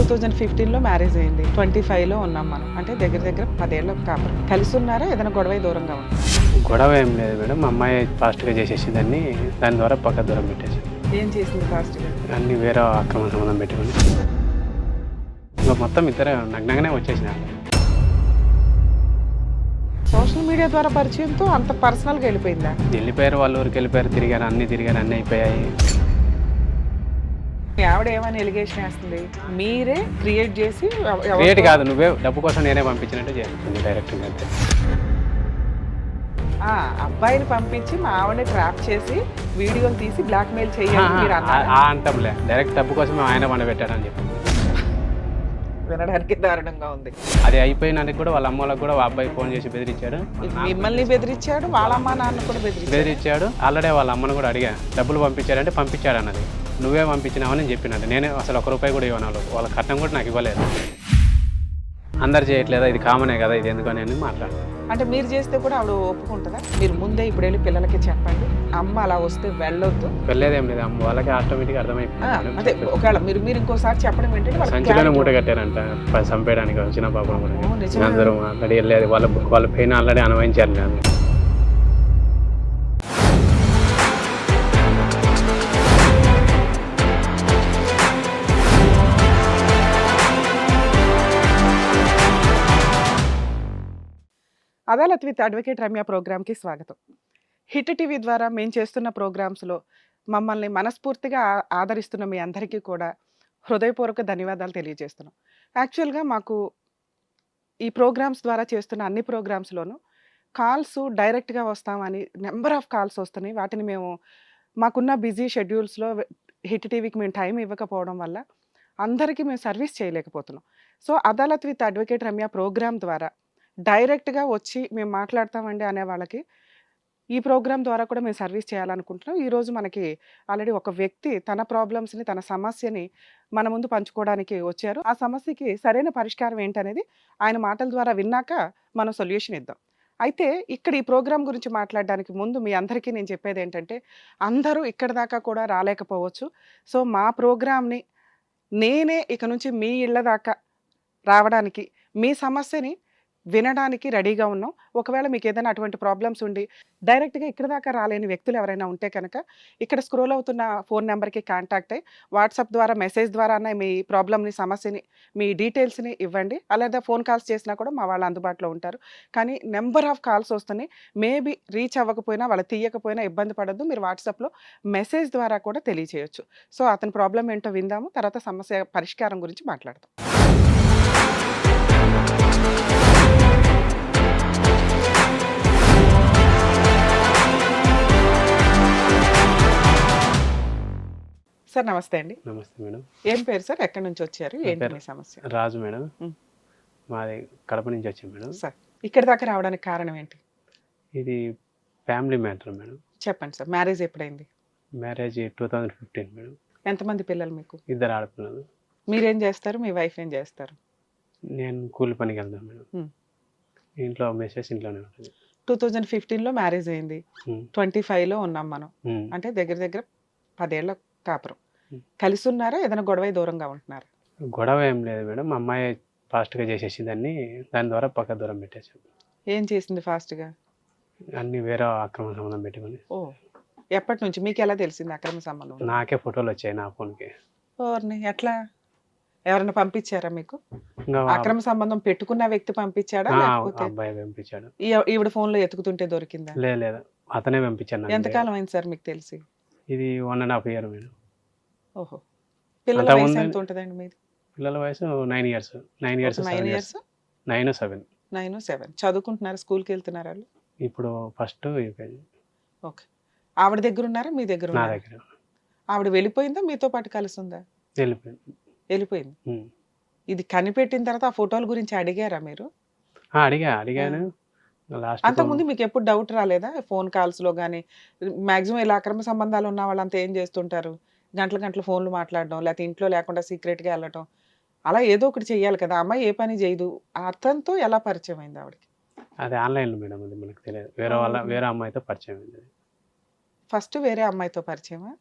2015లో marriage అయింది. 25లో ఉన్నాం మనం. అంటే దగ్గర దగ్గర 10 ఏళ్ల కాపురం. కలిసి ఉన్నారా? ఏదైనా గొడవై దూరంగా ఉన్నారా? గొడవ ఏం లేదు మేడం. మా అమ్మాయి ఫాస్ట్గా చేసేసి దాని ద్వారా పక్క దూరం పెట్టేసి ఏం చేసింది ఫాస్ట్‌గా? అన్ని వేరే అక్రమ సంబంధం పెట్టుకుని ఇంకా మొత్తం ఇద్దరే నగ్నంగానే వచ్చేసిన. సోషల్ మీడియా ద్వారా పరిచయంతో అంత పర్సనల్‌గా వెళ్ళిపోయిందా? వెళ్ళిపోయారు, వాళ్ళ ఊరికి వెళ్ళిపోయారు, తిరిగారు, అన్ని అయిపోయాయి. మీ ఆవిడ ఏమని ఎలిగేషన్ వేస్తుంది? మీరే క్రియేట్ చేసి క్రియేట్ కాదు, నువ్వే డబ్బు కోసం నేనే పంపించినట్టు చేస్తుంది డైరెక్ట్గా అంతే. అబ్బాయిని పంపించి మా ఆవిడని ట్రాప్ చేసి వీడియోలు తీసి బ్లాక్మెయిల్ చేయాలి మీరు అన్నారు. అంటాంలే, డైరెక్ట్ డబ్బు కోసం ఆయన వండబెట్టాడని చెప్పి. వినడానికి దారుణంగా ఉంది. అది అయిపోయినందుకు కూడా వాళ్ళ అమ్మ వాళ్ళకి కూడా అబ్బాయి ఫోన్ చేసి బెదిరించాడు. మిమ్మల్ని బెదిరించాడు, వాళ్ళ అమ్మ నాన్న కూడా బెదిరించాడు. ఆల్రెడీ వాళ్ళ అమ్మను కూడా అడిగా, డబ్బులు పంపించాడంటే పంపించాడు అన్నది. నువ్వే పంపించినావని చెప్పినది. నేను అసలు 1 రూపాయి కూడా ఇవ్వను, వాళ్ళ కట్నం కూడా నాకు ఇవ్వలేదు. అందరు చేయట్లేదా, ఇది కామనే కదా, ఇది ఎందుకని అని మాట్లాడు. అంటే మీరు చేస్తే కూడా ఆవిడ ఒప్పుకుంటుందా? మీరు ముందే ఇప్పుడు వెళ్ళి పిల్లలకి చెప్పండి, అమ్మ అలా వస్తే వెళ్ళొద్దు. వెళ్ళేదేం లేదు, అమ్మ వాళ్ళకి ఆటోమేటిక్ అర్థమైపోయింది. అదే ఒకవేళ మీరు ఇంకోసారి చెప్పడం ఏంటంటే సంచిలోనే మూట కట్టారంట చంపేయడానికి వచ్చిన పాపం కూడా. అందరూ ఆల్రెడీ వెళ్ళేది, వాళ్ళ పైన ఆల్రెడీ అనుభవించారు లేదు. అదాలత్ విత్ అడ్వకేట్ రమ్య ప్రోగ్రామ్కి స్వాగతం. హిట్ టీవీ ద్వారా మేము చేస్తున్న ప్రోగ్రామ్స్లో మమ్మల్ని మనస్ఫూర్తిగా ఆదరిస్తున్న మీ అందరికీ కూడా హృదయపూర్వక ధన్యవాదాలు తెలియజేస్తున్నాం. యాక్చువల్గా మాకు ఈ ప్రోగ్రామ్స్ ద్వారా చేస్తున్న అన్ని ప్రోగ్రామ్స్లోనూ కాల్స్ డైరెక్ట్గా వస్తామని నెంబర్ ఆఫ్ కాల్స్ వస్తున్నాయి. వాటిని మేము మాకున్న బిజీ షెడ్యూల్స్లో హిట్ టీవీకి మేము టైం ఇవ్వకపోవడం వల్ల అందరికీ మేము సర్వీస్ చేయలేకపోతున్నాం. So Adalat with advocate Ramya program ద్వారా డైరెక్ట్గా వచ్చి మేము మాట్లాడతామండి అనే వాళ్ళకి ఈ ప్రోగ్రామ్ ద్వారా కూడా మేము సర్వీస్ చేయాలనుకుంటున్నాం. ఈరోజు మనకి ఆల్రెడీ ఒక వ్యక్తి తన ప్రాబ్లమ్స్ని, తన సమస్యని మన ముందు పంచుకోవడానికి వచ్చారు. ఆ సమస్యకి సరైన పరిష్కారం ఏంటనేది ఆయన మాటల ద్వారా విన్నాక మనం సొల్యూషన్ ఇద్దాం. అయితే ఇక్కడ ఈ ప్రోగ్రామ్ గురించి మాట్లాడడానికి ముందు మీ అందరికీ నేను చెప్పేది ఏంటంటే, అందరూ ఇక్కడ దాకా కూడా రాలేకపోవచ్చు. సో మా ప్రోగ్రామ్ని నేనే ఇక నుంచి మీ ఇళ్ళ దాకా రావడానికి, మీ సమస్యని వినడానికి రెడీగా ఉన్నాం. ఒకవేళ మీకు ఏదైనా అటువంటి ప్రాబ్లమ్స్ ఉండి డైరెక్ట్గా ఇక్కడ దాకా రాలేని వ్యక్తులు ఎవరైనా ఉంటే కనుక ఇక్కడ స్క్రోల్ అవుతున్న ఫోన్ నెంబర్కి కాంటాక్ట్ అయ్యి వాట్సాప్ ద్వారా, మెసేజ్ ద్వారా మీ ప్రాబ్లమ్ని, సమస్యని, మీ డీటెయిల్స్ని ఇవ్వండి. అలాగే ఫోన్ కాల్స్ చేసినా కూడా మా వాళ్ళు అందుబాటులో ఉంటారు. కానీ నెంబర్ ఆఫ్ కాల్స్ వస్తున్నాయి. మేబీ రీచ్ అవ్వకపోయినా, వాళ్ళు తీయకపోయినా ఇబ్బంది పడద్దు. మీరు వాట్సాప్లో మెసేజ్ ద్వారా కూడా తెలియచేయచ్చు. సో అతని ప్రాబ్లం ఏంటో విందాము, తర్వాత సమస్య పరిష్కారం గురించి మాట్లాడదాం. సార్ నమస్తే అండి. నమస్తే మేడం. ఏం పేరు సార్? ఎక్కడి నుంచి వచ్చారు? ఏంటి మీ సమస్య? రాజు మేడం. మాది కడప నుంచి వచ్చాం మేడం. సార్ ఇక్కడ దాకా రావడానికి కారణం ఏంటి? ఇది ఫ్యామిలీ మ్యాటర్ మేడం. చెప్పండి సార్. మ్యారేజ్ ఎప్పుడైంది? Marriage 2015 madam. ఎంతమంది పిల్లలు మీకు? 2 ఆడపిల్లలు. మీరేం చేస్తారు? మీ వైఫ్ ఏం చేస్తారు? నేను కూలి పనికి వెళ్తాను మేడం. ఇంట్లో మెసేజ్ ఇంట్లోనే ఉంటుంది. 2015లో మ్యారేజ్ అయింది. 25లో ఉన్నాం మనం. అంటే దగ్గర దగ్గర 10 ఏళ్ల కాపురం. కలిసి ఉన్నారా? ఏదైనా గొడవై దూరంగా ఉంటున్నారా? గొడవ ఏం లేదు మేడం. మా అమ్మాయి ఫాస్ట్గా చేసేసి దాని ద్వారా పక్క దూరం పెట్టేసాం. ఏం చేసింది ఫాస్ట్గా? అన్ని వేరే అక్రమ సంబంధం పెట్టుకుని. ఓ, ఎప్పటి నుంచి? మీకు ఎలా తెలిసింది అక్రమ సంబంధం? నాకే ఫోటోలు వచ్చాయి నా ఫోన్కి. ఓర్ని, ఎట్లా? ఎవరైనా పంపించారా మీకు? అక్రమ సంబంధం పెట్టుకున్న వ్యక్తి పంపించాడా లేకపోతే అబ్బాయి పంపించాడు? ఈవిడ ఫోన్ లో ఎతుకుతుంటే దొరికిందా? లేదు, అతనే పంపించాడు. ఎంతకాలం అయింది సార్ మీకు తెలిసి? ఇది 1.5 year మేడం. ఓహో. పిల్లల వయసు ఎంత ఉంటుందండి మీది? పిల్లల వయసు 9 years. 9 years 9 7. 9 7. చదువుకుంటున్నారా? స్కూల్కి వెళ్తున్నారా? ఇప్పుడు ఫస్ట్ యూకేజీ. ఓకే. ఆవిడ దగ్గర ఉన్నారా? మీ దగ్గర నా ఉన్నారా? దగ్గర. ఆవిడ వెళ్ళిపోయిందా? మీతో పాటు కలిసి ఉందా? వెళ్ళిపోయింది. ఇది కనిపెట్టిన తర్వాత ఆ ఫోటోల గురించి అడిగారా మీరు? అడిగాను. అంతకుముందు మీకు ఎప్పుడు డౌట్ రాలేదా? ఫోన్ కాల్స్ లో కానీ మాక్సిమం ఇలా అక్రమ సంబంధాలు ఉన్న వాళ్ళంతా ఏం చేస్తుంటారు? గంటల ఫోన్లు మాట్లాడడం, లేకపోతే ఇంట్లో లేకుండా సీక్రెట్గా వెళ్ళటం, అలా ఏదో ఒకటి చెయ్యాలి కదా. అమ్మాయి ఏ పని చేయదు. అతనితో ఎలా పరిచయం అయింది ఆవిడకి? అది ఆన్లైన్లో మేడం, అది మనకు తెలియదు. వేరే అమ్మాయితో పరిచయం అయింది. ఫస్ట్ వేరే అమ్మాయితో పరిచయమా?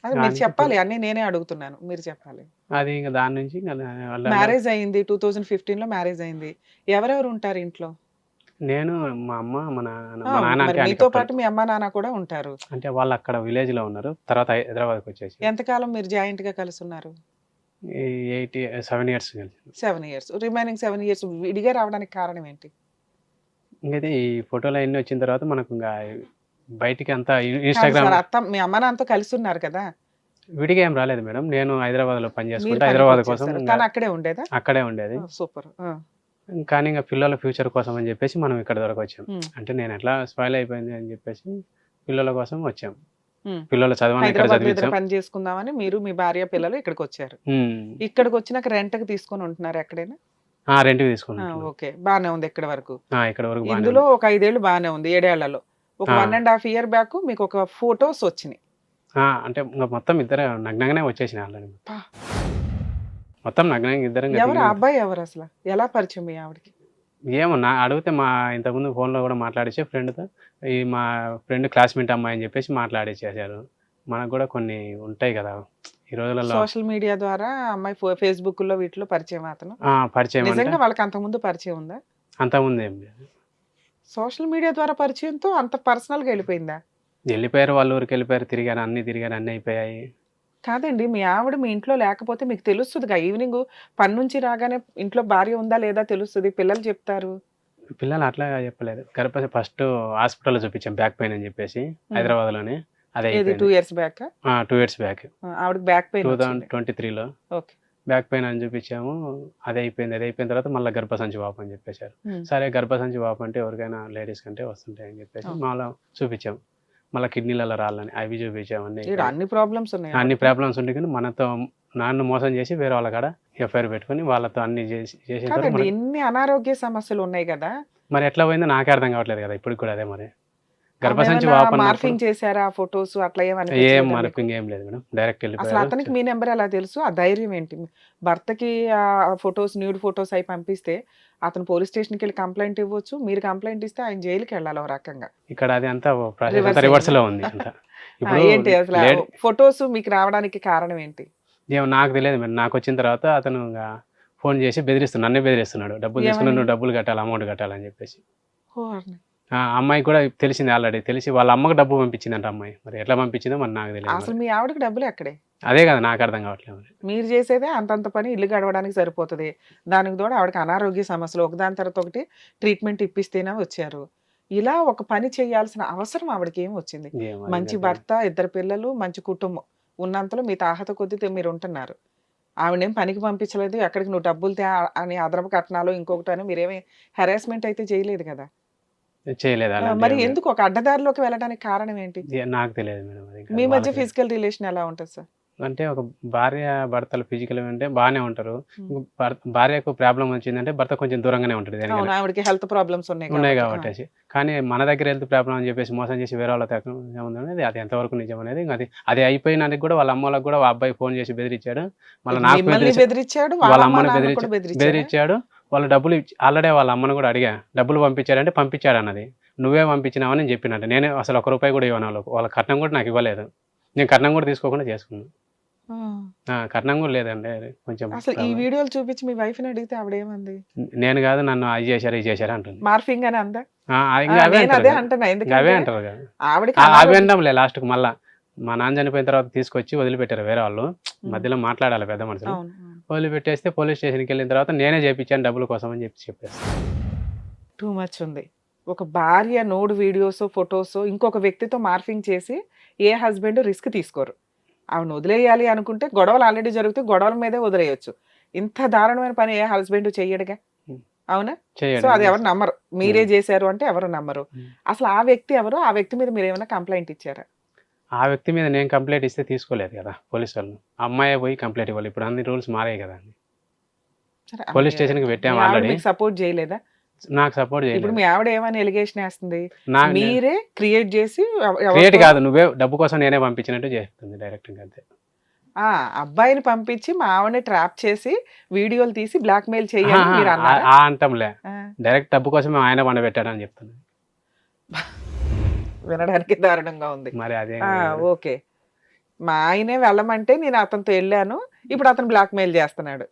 అది మీరు అందుకే చెప్పాలి, అన్ని నేనే అడుగుతున్నాను, మీరు చెప్పాలి. అది ఇంకా దాని నుంచి ఇంకా మ్యారేజ్ అయింది 2015 లో మ్యారేజ్ అయింది. ఎవరెవరు ఉంటారు ఇంట్లో? నేను, మా అమ్మ, మా నాన్న. ఆ, మా నాన్న మరి అంటే మీతో హ్యాండిక్యాప్ట్. పాటు మీ అమ్మా నాన్న కూడా ఉంటారు. అంటే వాళ్ళు అక్కడ విలేజ్‌లో ఉన్నారు. తర్వాత హైదరాబాద్‌కి వచ్చేసి ఎంతకాలం మీరు జాయింట్ గా కలిసి ఉన్నారు? ఈ 7 ఇయర్స్ కలిసి. 7 ఇయర్స్. రిమైనింగ్ 7 ఇయర్స్ విడిగా రావడానికి కారణం ఏంటి? ఇంకైతే ఈ ఫోటోలు అయన్నీ వచ్చిన తర్వాత మనకు ఇంగా బయటికి అంతా కాదు ఇన్‌స్టాగ్రామ్ సార్, మీ అమ్మ నాన్నతో కలిసి ఉన్నారు కదా, విడిగా ఏం రాలేదు మేడం. నేను హైదరాబాద్‌లో పని మీరు చేసుకుంటూ పనికి హైదరాబాద్ కోసం వచ్చేసారు, ఇంగా తను అక్కడే ఉండేదా? అక్కడే ఉండేది. సూపర్. కానీ ఇంక పిల్లల ఫ్యూచర్ కోసం అని చెప్పేసి మనం ఇక్కడ వరకు వచ్చాం. అంటే నేను ఎట్లా స్పాయిల్ అయిపోయింది అని చెప్పేసి పిల్లల కోసం వచ్చాం. పిల్లల చదవని ఇక్కడ హైదరాబాద్ లో ఇద్దరు చదివించాం. పని చేసుకుందామని మీరు మీ భార్య పిల్లలు ఇక్కడికి వచ్చారు. హ్మ్. ఇక్కడికి వచ్చినాక రెంట్ కి తీసుకొని ఉంటున్నారు ఎక్కడైనా? రెంట్‌కి తీసుకున్నాం. ఓకే, బానే ఉంది ఇక్కడ వరకు. ఇక్కడ వరకు బాగానే ఇందులో ఒక 5 ఏళ్ళు బానే ఉంది, 7 ఏళ్లలో ఒక 1.5 year బ్యాక్ మీకు ఒక ఫొటోస్ వచ్చినాయి. అంటే ఇంక మొత్తం ఇద్దరు నగ్నంగానే వచ్చేసినాయి ఆల్రెడీ. పా. మొత్తం నగ్నంగా ఇద్దరం ఎవరు ఆ అబ్బాయి? ఎవరు అసలు? ఎలా పరిచయం మీ ఆవిడకి? ఏమో అడిగితే మా ఇంతకుముందు ఫోన్‌లో కూడా మాట్లాడిచ్చే ఫ్రెండ్‌తో, మా ఫ్రెండ్ క్లాస్‌మేట్ అమ్మాయి అని చెప్పేసి మాట్లాడిచ్చేసారు. మనకు కూడా కొన్ని ఉంటాయి కదా ఈ రోజులలో. సోషల్ మీడియా ద్వారా అమ్మాయి ఫేస్బుక్ లో వీటిలో పరిచయం అతను? పరిచయం అంటే నిజంగా వాళ్ళకి అంతకుముందు పరిచయం ఉందా? అంతకుముందు ఏం లేదు. సోషల్ మీడియా ద్వారా పరిచయంతో అంత పర్సనల్ గా వెళ్ళిపోయిందా? వెళ్ళిపోయారు, వాళ్ళ ఊరికి వెళ్ళిపోయారు, తిరిగారు, అన్నీ అయిపోయాయి. కాదండి, మీ ఆవిడ మీ ఇంట్లో లేకపోతే మీకు తెలుస్తుందిగా, ఈవినింగ్ పని నుంచి రాగానే ఇంట్లో భార్య ఉందా లేదా తెలుస్తుంది, పిల్లలు చెప్తారు. పిల్లలు అట్లా చెప్పలేదు. ఫస్ట్ హాస్పిటల్లో చూపించాం బ్యాక్ పెయిన్ అని చెప్పేసి హైదరాబాద్‌లోనే. అదే ఏది 2 years బ్యాక్? 2 years back. ఆవిడకి బ్యాక్ పెయిన్ 2023లో ఓకే. బ్యాక్ పెయిన్ అని చూపించాము. అది అయిపోయిన తర్వాత మళ్ళీ గర్భసంచి వాపు అని చెప్పేశారు. సరే గర్భసంచి వాపు అంటే ఎవరికైనా లేడీస్ కంటే వస్తుంటాయి అని చెప్పేసి మళ్ళీ చూపించాం. మళ్ళీ కిడ్నీలలో రాళ్ళని అవి చూపించాం. అన్ని ప్రాబ్లమ్స్ ఉన్నాయి. అన్ని ప్రాబ్లమ్స్ ఉండి కానీ నన్ను మోసం చేసి వేరే వాళ్ళ కాడ ఎఫ్ఐఆర్ పెట్టుకొని వాళ్ళతో అన్ని చేసిన తర్వాత ఎన్ని అనారోగ్య సమస్యలు ఉన్నాయి కదా, మరి ఎట్లా పోయిందో నాకే అర్థం కావట్లేదు కదా ఇప్పుడు కూడా. అదే మరి గర్భసంచి వాపు మార్ఫింగ్ చేశారా ఫొటోస్ అట్లా ఏం మార్పింగ్ ఏం లేదు మేడం. డైరెక్ట్ అసలు వెళ్ళిపోయారు. అతనికి మీ నెంబర్ ఎలా తెలుసు? ఆ ధైర్యం ఏంటి? భర్తకి ఆ ఫొటోస్, న్యూడ్ ఫొటోస్ అయి పంపిస్తే అతను పోలీస్ స్టేషన్కి వెళ్ళి కంప్లైంట్ ఇవ్వచ్చు, మీరు కంప్లైంట్ ఇస్తే ఆయన జైలుకి వెళ్ళాలి ఒక రకంగా. ఇక్కడ అది అంతా రివర్స్ లో ఉంది అంతా. ఏంటి అసలు ఫొటోస్ మీకు రావడానికి కారణం ఏంటి? ఏమో నాకు తెలియదు మేడం. నాకు వచ్చిన తర్వాత అతను ఫోన్ చేసి నన్నే బెదిరిస్తున్నాడు. డబ్బులు తీసుకుని నువ్వు డబ్బులు కట్టాలి, అమౌంట్ కట్టాలని చెప్పేసి. అమ్మాయి కూడా తెలిసింది ఆల్రెడీ. తెలిసి వాళ్ళ అమ్మకు డబ్బు పంపించిందంట అమ్మాయి. మరి ఎట్లా పంపించిందో మరి నాకు తెలియదు. అసలు మీ ఆవిడకి డబ్బులు ఎక్కడే? అదే కదా నాకు అర్థం కావట్లేదు. మీరు చేసేదే అంతంత పని ఇల్లు గడవడానికి సరిపోతుంది, దానికి తోడు ఆవిడకి అనారోగ్య సమస్యలు ఒకదాని తర్వాత ఒకటి ట్రీట్మెంట్ ఇప్పిస్తేనే వచ్చారు. ఇలా ఒక పని చేయాల్సిన అవసరం ఆవిడకి ఏం వచ్చింది? మంచి భర్త, 2 పిల్లలు, మంచి కుటుంబం ఉన్నంతలో మీ తాహత కొద్ది మీరు ఉంటున్నారు. ఆవిడేం పనికి పంపించలేదు, ఎక్కడికి నువ్వు డబ్బులు తే అని అదనపు కట్నాలు ఇంకొకటి అని మీరేమీ హెరాస్మెంట్ అయితే చేయలేదు కదా. చేయలేదు. మరి ఎందుకు ఒక అడ్డదారిలోకి వెళ్ళడానికి కారణం ఏంటి? నాకు తెలియదు మేడం. మీ మధ్య ఫిజికల్ రిలేషన్ ఎలా ఉంటుంది సార్? అంటే ఒక భార్య భర్తలు ఫిజికల్ అంటే బాగానే ఉంటారు. భార్యకు ప్రాబ్లం వచ్చిందంటే భర్త కొంచెం దూరంగానే ఉంటుంది. ఆవిడకి హెల్త్ ప్రాబ్లమ్స్ ఉన్నాయి కాబట్టి. కానీ మన దగ్గర హెల్త్ ప్రాబ్లం అని చెప్పేసి మోసం చేసి వేరే వాళ్ళ ఏముందనేది అది ఎంతవరకు నిజం అనేది అది అయిపోయినందుకు కూడా వాళ్ళ అమ్మలకు కూడా ఆ అబ్బాయి ఫోన్ చేసి బెదిరించాడు. మళ్ళీ నాకు బెదిరించాడు, వాళ్ళ అమ్మని బెదిరించాడు. వాళ్ళు డబ్బులు ఆల్రెడీ వాళ్ళ అమ్మను కూడా అడిగా, డబ్బులు పంపించాడంటే పంపించాడు అన్నది. నువ్వే పంపించినావని చెప్పినట్టు. నేను అసలు 1 రూపాయి కూడా ఇవ్వను. వాళ్ళ కట్నం కూడా నాకు ఇవ్వలేదు. నేను కట్నం కూడా తీసుకోకుండా చేసుకున్నాను. కట్నం కూడా లేదండి. కొంచెం అసలు ఈ వీడియోలు చూపించి మీ వైఫ్ ని అడిగితే ఆవిడ ఏమంది? నేను కాదు, నన్ను అది చేశారు ఇది చేశారు అంటుంది. మార్ఫింగ్ అని అందా? అవే అంటారు కదా. అవి అంటాంలే లాస్ట్ కు. మళ్ళా మా నాన్న చనిపోయిన తర్వాత తీసుకొచ్చి వదిలిపెట్టారు వేరే వాళ్ళు. మధ్యలో మాట్లాడాలి పెద్ద మనుషులు. వదిలిపెట్టేస్తే పోలీస్ స్టేషన్కి వెళ్ళిన తర్వాత నేనే చేయించాను డబ్బుల కోసం అని చెప్పేసి. టూ మచ్ ఉంది. ఒక భార్య నోడు వీడియోస్, ఫొటోస్ ఇంకొక వ్యక్తితో మార్ఫింగ్ చేసి ఏ హస్బెండ్ రిస్క్ తీసుకోరు. ఆవిడ వదిలేయాలి అనుకుంటే గొడవలు ఆల్రెడీ జరుగుతాయి, గొడవల మీదే వదిలేయచ్చు. ఇంత దారుణమైన పని ఏ హస్బెండ్ చెయ్యడుగా, అవునా? సో అది ఎవరు నమ్మరు. మీరే చేశారు అంటే ఎవరు నమ్మరు. అసలు ఆ వ్యక్తి ఎవరు? ఆ వ్యక్తి మీద మీరు ఏమైనా కంప్లైంట్ ఇచ్చారా? ఆ వ్యక్తి మీద నేను కంప్లైంట్ ఇస్తే తీసుకోలేదు కదా పోలీసు వాళ్ళు. అమ్మాయి పోయి కంప్లైంట్ ఇవ్వాలి. ఇప్పుడు అన్ని రూల్స్ మారాయి కదా. పోలీస్ స్టేషన్కి పెట్టాము ఆల్రెడీ. సపోర్ట్ చేయలేదా? నాకు సపోర్ట్ చేయలేదు. ఇప్పుడు మీ ఆవిడ ఏమని ఎలిగేషన్ వేస్తుంది? మీరే క్రియేట్ చేసి, క్రియేట్ కాదు, నువ్వే డబ్బు కోసం నేనే పంపించినట్టు చేస్తుంది డైరెక్ట్. అంతే. అబ్బాయిని పంపించి మా ఆవిడని ట్రాప్ చేసి వీడియోలు తీసి బ్లాక్ మెయిల్ చేయాలి మీరు అన్నారా? అంటాంలే. డైరెక్ట్ డబ్బు కోసం ఆయన వండ పెట్టాడని చెప్తున్నాను. వినడానికి దారుణంగా ఉంది. మరి అదే ఓకే. మా ఆయనే వెళ్ళమంటే నేను అతనితో వెళ్ళాను, ఇప్పుడు అతను బ్లాక్మెయిల్ చేస్తున్నాడు.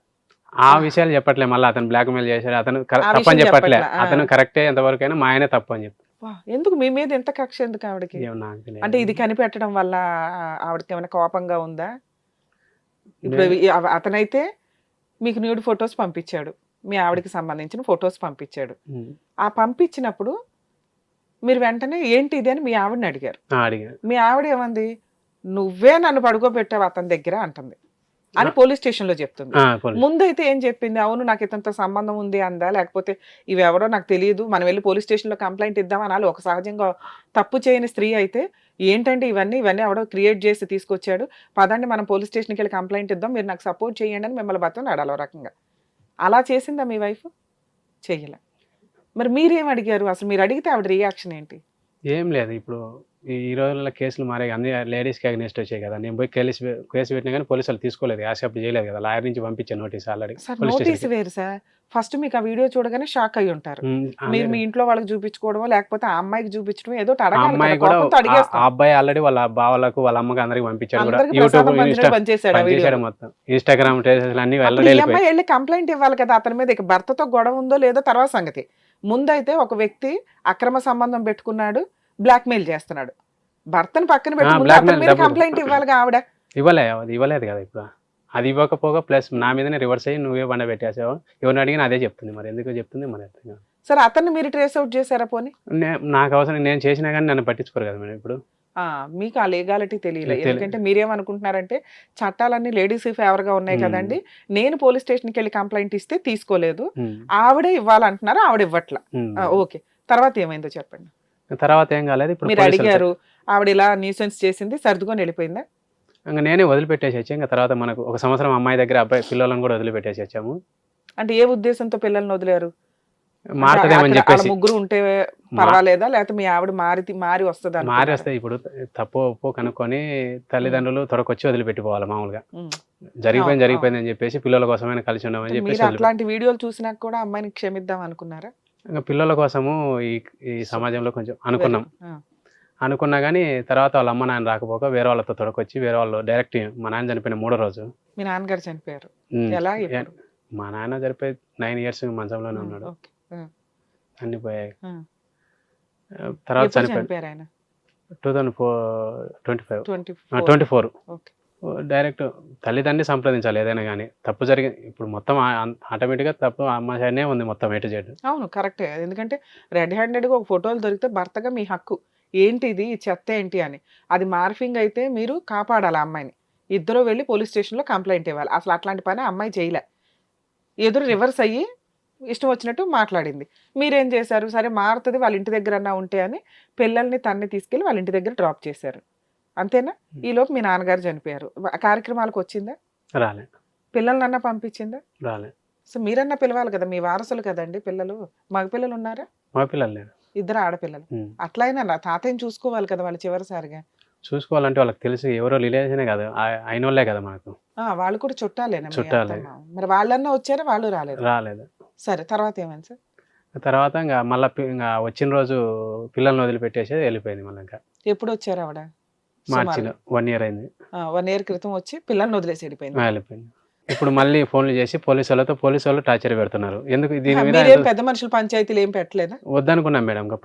ఆ విషయాలు చెప్పట్లే, మళ్ళీ అతను బ్లాక్మెయిల్ చేశాడు, అతను ఆ తప్పని విషయం చెప్పట్లే, చెప్పట్లా. అతను కరెక్టే ఎంతవరకైనా, మా ఆయనే తప్పు అని చెప్పి. ఎందుకు మీ మీద ఎంత కక్ష ఎందుకు ఆవిడకి? ఏమో నాకు అంటే ఇది తెలియదు. కనిపెట్టడం వల్ల ఆవిడకి ఏమైనా కోపంగా ఉందా? ఇప్పుడు అతనైతే మీకు న్యూడ్ ఫొటోస్ పంపించాడు, మీ ఆవిడకి సంబంధించిన ఫొటోస్ పంపించాడు. ఉమ్. ఆ పంపించినప్పుడు మీరు వెంటనే ఏంటి ఇది అని మీ ఆవిడని అడిగారు. అడిగాను. మీ ఆవిడ ఏమంది? నువ్వే నన్ను పడుకోబెట్టావు అతని దగ్గర అంటుంది అని పోలీస్ స్టేషన్ లో చెప్తుంది. పోలీస్. ముందైతే ఏం చెప్పింది? అవును నాకు ఇతనితో సంబంధం ఉంది అందా, లేకపోతే ఇవి ఎవరో నాకు తెలియదు, మనం వెళ్ళి పోలీస్ స్టేషన్ లో కంప్లైంట్ ఇద్దాం అనాలి. ఒక సహజంగా తప్పు చేయని స్త్రీ అయితే ఏంటంటే ఇవన్నీ ఎవడో క్రియేట్ చేసి తీసుకొచ్చాడు, పదండి మనం పోలీస్ స్టేషన్కి వెళ్ళి కంప్లైంట్ ఇద్దాం, మీరు నాకు సపోర్ట్ చేయండి అని మిమ్మల్ని బతం అడాలో రకంగా. అలా చేసిందా మీ వైఫ్? చెయ్యలే. మరి మీరేం అడిగారు అసలు? మీరు అడిగితే ఆవిడ రియాక్షన్ ఏంటి? ఏం లేదు, ఇప్పుడు ఈ రోజుల్లో కేసులు మారే అన్ని లేడీస్కి అగ్నెస్ట్ వచ్చాయి కదా. నేను పోయి కేసు పెట్టినా కానీ పోలీసు వాళ్ళు తీసుకోలేదు, యాక్సెప్ట్ చేయలేదు కదా. లాయర్ నుంచి పంపించాను నోటీస్ ఆల్రెడీ. సార్ నోటీస్ వేరు సార్. ఫస్ట్ మీకు ఆ వీడియో చూడగానే షాక్ అయ్యి ఉంటారు. మీరు మీ ఇంట్లో వాళ్ళకి చూపించుకోవడమో లేకపోతే ఆ అమ్మాయికి చూపించడం ఏదో అడగాలి అమ్మాయి కదా, కూడా కోపంతో అడిగేస్తాం. ఆ అబ్బాయి ఆల్రెడీ వాళ్ళ బావలకు వాళ్ళ అమ్మకి అందరికి పంపించాడు కూడా. అందరికీ యూట్యూబ్ ప్రసాదం పంచినట్టు పనిచేశాడు ఆ వీడియో. పనిచేసాడు మొత్తం, ఇన్స్టాగ్రామ్ ట్రేసెస్ అన్ని అప్పుడు ఈ వెళ్ళి. అమ్మాయి వెళ్ళి కంప్లైంట్ ఇవ్వాలి కదా అతని మీద. ఇక భర్తతో గొడవ ఉందో లేదో తర్వాత సంగతి. ముందైతే ఒక వ్యక్తి అక్రమ సంబంధం పెట్టుకున్నాడు, బ్లాక్మెయిల్ చేస్తున్నాడు, భర్తను పక్కన పెట్టి ముందు అతని మీద కంప్లైంట్ ఇవ్వాలిగా ఆవిడ. ఇవ్వలేదు కదా. ఇప్పుడు అది ఇవ్వకపోగా ప్లస్ నా మీదనే రివర్స్ అయ్యి నువ్వే బండ పెట్టేసావు, ఎవరిని అడిగినా అదే చెప్తుంది. మరి ఎందుకు చెప్తుంది మరి అర్థం కాదు. సరే అతన్ని మీరు ట్రేస్ అవుట్ చేశారా పోనీ? నాకు అవసరం, నేను చేసినా కానీ నన్ను పట్టించుకోరు కదా మేడం. ఇప్పుడు మీకు ఆ లీగాలిటీ తెలియలేదు. ఎందుకంటే మీరేమనుకుంటున్నారంటే చట్టాలన్నీ లేడీస్ ఫేవర్ గా ఉన్నాయి కదండి, నేను పోలీస్ స్టేషన్కి వెళ్ళి కంప్లైంట్ ఇస్తే తీసుకోలేదు, ఆవిడే ఇవ్వాలంటున్నారు, ఆవిడ ఇవ్వట్లా. ఓకే, తర్వాత ఏమైందో చెప్పండి. తర్వాత ఏం కాలేదు. ఇప్పుడు మీరు అడిగారు, ఆవిడ ఇలా న్యూసెన్స్ చేసింది, సర్దుకొని వెళ్ళిపోయిందా? ఇంకా నేనే వదిలిపెట్టేసి వచ్చాను. ఇంకా తర్వాత మనకు ఒక సంవత్సరం అమ్మాయి దగ్గర అబ్బాయి పిల్లలను కూడా వదిలిపెట్టేసి వచ్చాము. అంటే ఏ ఉద్దేశంతో పిల్లల్ని వదిలేరు? మారుతుందేమని చెప్పేసి. ముగ్గురు ఉంటే పర్వాలేదా, లేకపోతే మీ ఆవిడ మారి వస్తుందా? మారి వస్తే ఇప్పుడు తప్పు ఒప్పు కనుక్కొని తల్లిదండ్రులు తొడకొచ్చి వదిలిపెట్టిపోవాలి. మామూలుగా జరిగిపోయింది అని చెప్పేసి పిల్లల కోసమైనా కలిసి ఉండమని చెప్పేసి. అట్లాంటి వీడియోలు చూసినాక కూడా అమ్మాయిని క్షమిద్దాం అనుకున్నారా? ఇంకా పిల్లల కోసము ఈ సమాజంలో కొంచెం అనుకున్నా కానీ తర్వాత వాళ్ళ అమ్మ నాన్న రాకపోక వేరే వాళ్ళతో తొడకొచ్చి, వేరే వాళ్ళు డైరెక్ట్ మా నాన్న చనిపోయిన 3వ రోజు. మీ నాన్నగారు చనిపోయారు ఎలా? మా నాన్న చనిపోయి 9 years మంచంలోనే ఉన్నాడు, అన్ని పోయాయి. తర్వాత చనిపోయారు ఆయన 2024. డైరెక్ట్ తల్లిదండ్రి సంప్రదించాలి ఏదైనా కానీ. తప్పు జరిగింది ఇప్పుడు మొత్తం ఆటోమేటిక్గా తప్పు అమ్మ సైడ్నే ఉంది మొత్తం ఎటు చేయడం. అవును కరెక్టే. ఎందుకంటే రెడ్ హ్యాండెడ్గా ఒక ఫోటోలు దొరికితే భర్తగా మీ హక్కు ఏంటి ఇది చెత్త ఏంటి అని. అది మార్ఫింగ్ అయితే మీరు కాపాడాలి ఆ అమ్మాయిని. ఇద్దరు వెళ్ళి పోలీస్ స్టేషన్లో కంప్లైంట్ ఇవ్వాలి. అసలు అట్లాంటి పని అమ్మాయి చేయలే, ఎదురు రివర్స్ అయ్యి ఇష్టం వచ్చినట్టు మాట్లాడింది. మీరేం చేశారు? సరే మారుతుంది వాళ్ళ ఇంటి దగ్గర అన్నా ఉంటే అని పిల్లల్ని తన్ని తీసుకెళ్ళి వాళ్ళ ఇంటి దగ్గర డ్రాప్ చేశారు, అంతేనా? ఈలోపు మీ నాన్నగారు చనిపోయారు. కార్యక్రమాలకు వచ్చిందా? రాలేదు. పిల్లలన్నా పంపించిందా? రాలేదు. సో మీరన్నా పిలవాలి కదా, మీ వారసులు కదండి పిల్లలు. మగ పిల్లలు ఉన్నారా? మగ పిల్లలు లేరు, ఇద్దరు ఆడపిల్లలు. అట్లయినా తాతయ్యని చూసుకోవాలి కదా వాళ్ళు చివరిసారిగా. చూసుకోవాలంటే వాళ్ళకి తెలిసి ఎవరో రిలేషనే కదా, అయిన వాళ్ళే కదా మనకు. వాళ్ళు కూడా చుట్టాలేనా? చుట్టాలే. మరి వాళ్ళన్నా వచ్చారా? వాళ్ళు రాలేదు. సరే తర్వాత ఏమైంది సార్? తర్వాత ఇంకా మళ్ళీ ఇంకా వచ్చిన రోజు పిల్లల్ని వదిలిపెట్టేసి వెళ్ళిపోయింది. మళ్ళీ ఇంకా ఎప్పుడు వచ్చారు ఆవిడ? మార్చిలో 1 year అయింది. 1 year క్రితం వచ్చి పిల్లల్ని వదిలేసి వెళ్ళిపోయింది. ఇప్పుడు మళ్ళీ ఫోన్లు చేసి పోలీసు వాళ్ళు టార్చర్ పెడుతున్నారు. ఎందుకు దీని మీద? పెద్ద మనుషుల పంచాయతీలు ఏం పెట్టలేదా? వద్దనుకున్నాం మేడం. ఇంకా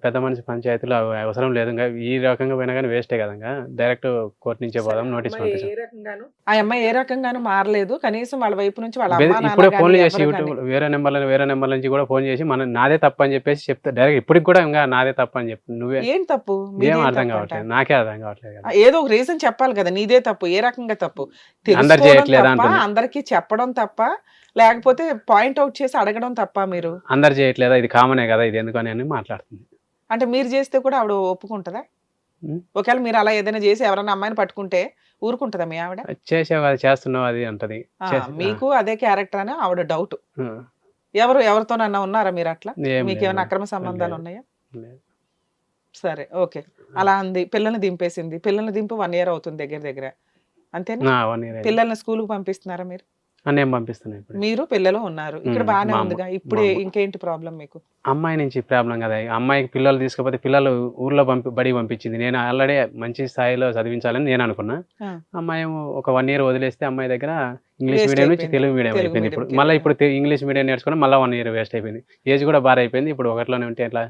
పెద్ద మనిషి పంచాయతీలు అవసరం లేదు, ఇంకా ఈ రకంగా పోయినా కానీ వేస్టే కదా. ఇంకా డైరెక్ట్ కోర్టు నుంచే పోదాం, నోటీస్ పంపించాం. ఆ అమ్మాయి ఏ రకంగానూ మారలేదు, కనీసం వాళ్ళ వైపు నుంచి వాళ్ళ ఇప్పుడే ఫోన్లు చేసి యూట్యూబ్ వేరే నెంబర్ల నుంచి కూడా ఫోన్ చేసి నాదే తప్పు అని చెప్పేసి చెప్తే డైరెక్ట్ ఇప్పటికి కూడా ఇంకా నాదే తప్పు అని చెప్పి. నువ్వే ఏం తప్పు? ఏం అర్థం కావట్లేదు, నాకే అర్థం కావట్లేదు కదా. ఏదో ఒక రీజన్ చెప్పాలి కదా, నీదే తప్పు. ఏ రకంగా తప్పు? అందరు చేయట్లేదు, అందరికి చెప్పడం తప్ప, లేకపోతే పాయింట్ అవుట్ చేసి అడగడం తప్ప? మీరు అందరు చేయట్లేదా, ఇది కామనే కదా, ఇది ఎందుకని అని మాట్లాడుతుంది. అంటే మీరు చేస్తే కూడా ఆవిడ ఒప్పుకుంటుందా? ఒకవేళ మీరు అలా ఏదైనా చేసి ఎవరైనా అమ్మాయిని పట్టుకుంటే ఊరుకుంటుందా మీ ఆవిడ? చేసావు అది చేస్తున్నావు అది అంటది. మీకు అదే క్యారెక్టర్ అని ఆవిడ డౌట్. ఎవరితోనన్నా ఉన్నారా మీరు అట్లా? మీకేమైనా అక్రమ సంబంధాలు ఉన్నాయా? సరే ఓకే, అలా అంది. పిల్లల్ని దింపేసింది. పిల్లల్ని దింపు 1 year అవుతుంది దగ్గర. అంతేనా? పిల్లల్ని స్కూల్కి పంపిస్తున్నారా మీరు? నేను పంపిస్తున్నాను ఇప్పుడు. మీరు పిల్లలు ఉన్నారు. ఇక్కడ బానే మా అమ్మ ఉందిగా. మా ఇప్పుడు అమ్మ ఇంకేంటి ప్రాబ్లమ్ మీకు? అమ్మాయి నుంచి ప్రాబ్లం కదా! అమ్మాయికి పిల్లలు తీసుకపోతే పిల్లలు ఊర్లో బడికి పంపించింది. నేను ఆల్రెడీ మంచి స్థాయిలో చదివించాలని నేను అనుకున్నా. ఆ! అమ్మాయి ఏమో ఒక 1 ఇయర్ వదిలేస్తే అమ్మాయి దగ్గర ఇంగ్లీష్ వేస్ట్ మీడియం నుంచి అయిపోయింది. తెలుగు మీడియం తెలుగు అయిపోయింది ఇప్పుడు. మీడియంకెళ్ళి. ఇప్పుడు ఇంగ్లీష్ మీడియం నేర్చుకుని మళ్ళా 1 ఇయర్ వేస్ట్ అయిపోయింది. ఏజ్ కూడా బారైపోయింది. ఇప్పుడు ఒకటిలోనే ఉంటే ఎట్లా?